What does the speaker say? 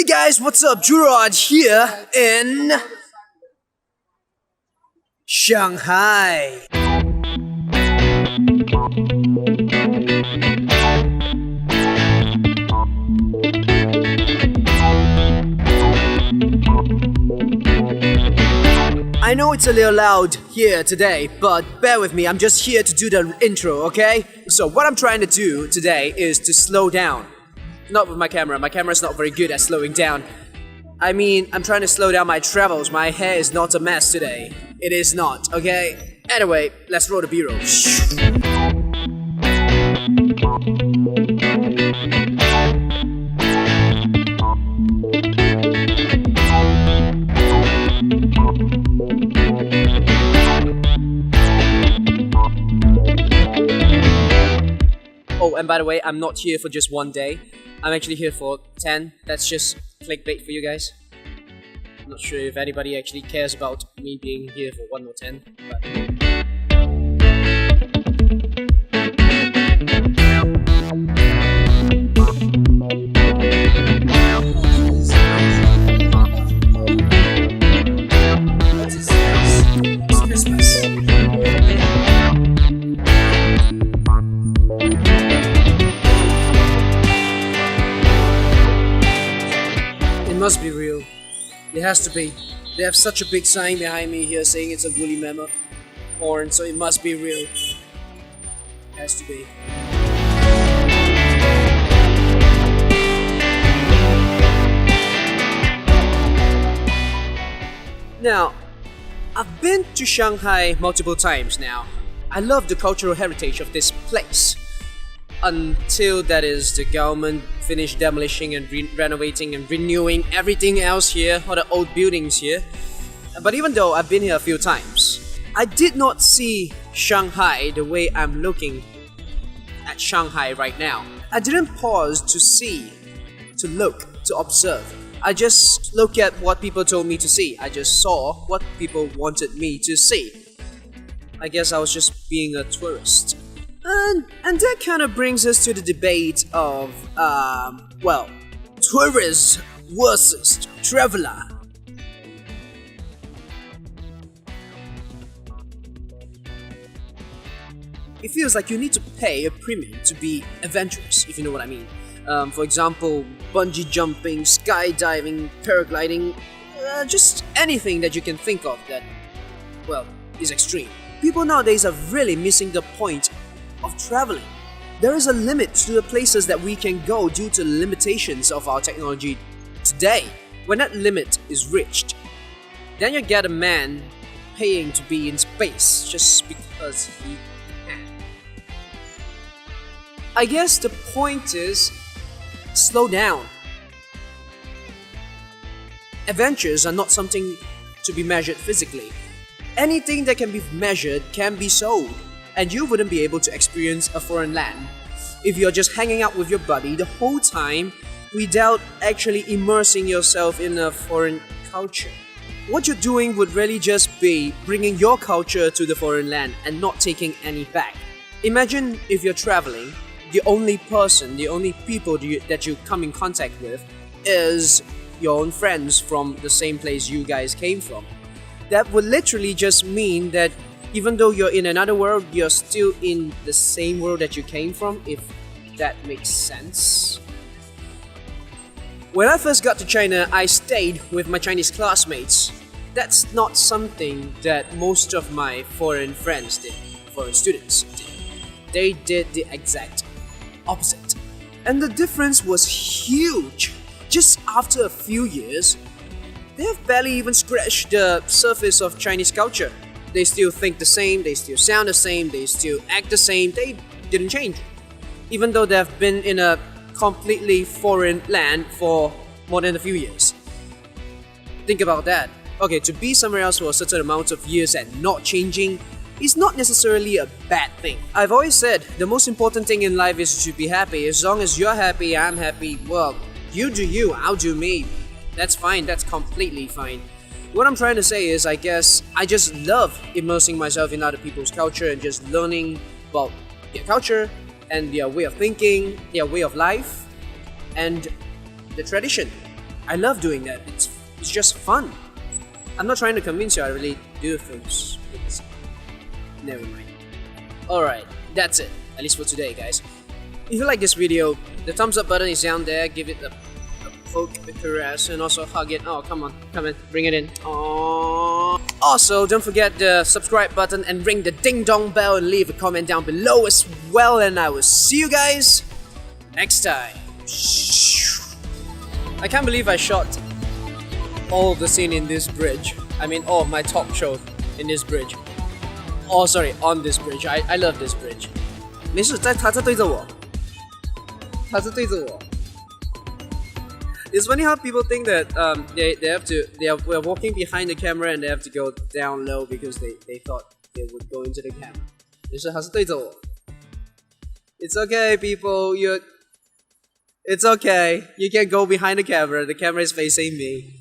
Guys, what's up? Gerard here in Shanghai. I know it's a little loud here today, but bear with me, I'm just here to do the intro, okay? So what I'm trying to do today is to slow down. Not with my camera's not very good at slowing down. I mean, I'm trying to slow down my travels. My hair is not a mess today. It is not, okay? Anyway, let's roll the B-roll. Oh, and by the way, I'm not here for just one day. I'm actually here for 10. That's just clickbait for you guys. I'm not sure if anybody actually cares about me being here for 1 or 10. But it must be real. It has to be. They have such a big sign behind me here saying it's a woolly mammoth horn, so it must be real. It has to be. Now, I've been to Shanghai multiple times now. I love the cultural heritage of this place. Until that is the government finished demolishing and renovating and renewing everything else here, all the old buildings here. But even though I've been here a few times, I did not see Shanghai the way I'm looking at Shanghai right now. I didn't pause to see, to look, to observe. I just look at what people told me to see. I just saw what people wanted me to see. I guess I was just being a tourist. And that kind of brings us to the debate of, tourist versus traveler. It feels like you need to pay a premium to be adventurous, if you know what I mean. For example, bungee jumping, skydiving, paragliding, just anything that you can think of that, is extreme. People nowadays are really missing the point of traveling. There is a limit to the places that we can go due to the limitations of our technology today. When that limit is reached, then you get a man paying to be in space just because he can. I guess the point is, slow down. Adventures are not something to be measured physically. Anything that can be measured can be sold. And you wouldn't be able to experience a foreign land if you're just hanging out with your buddy the whole time without actually immersing yourself in a foreign culture. What you're doing would really just be bringing your culture to the foreign land and not taking any back. Imagine if you're traveling, the only people that you come in contact with is your own friends from the same place you guys came from. That would literally just mean that even though you're in another world, you're still in the same world that you came from, if that makes sense. When I first got to China, I stayed with my Chinese classmates. That's not something that most of my foreign friends did, foreign students did. They did the exact opposite. And the difference was huge. Just after a few years, they have barely even scratched the surface of Chinese culture. They still think the same, they still sound the same, they still act the same, they didn't change. Even though they've been in a completely foreign land for more than a few years. Think about that. Okay, to be somewhere else for a certain amount of years and not changing is not necessarily a bad thing. I've always said the most important thing in life is to be happy. As long as you're happy, I'm happy, well, you do you, I'll do me. That's fine, that's completely fine. What I'm trying to say is, I guess, I just love immersing myself in other people's culture and just learning about their culture and their way of thinking, their way of life, and the tradition. I love doing that. It's just fun. I'm not trying to convince you I really do things. Never mind. Alright, that's it. At least for today, guys. If you like this video, the thumbs up button is down there. Give it a poke, a caress, and also hug it. Oh, come on, bring it in. Aww. Also, don't forget the subscribe button and ring the ding dong bell and leave a comment down below as well. And I will see you guys next time. I can't believe I shot all of the scene in this bridge. I mean, all of my talk show in this bridge. Oh, sorry, on this bridge. I love this bridge. 没事，他在对着我，他是对着我。It's funny how people think that we're walking behind the camera and they have to go down low because they thought they would go into the camera. 没事，他是对着我。It's okay, people. It's okay. You can go behind the camera. The camera is facing me.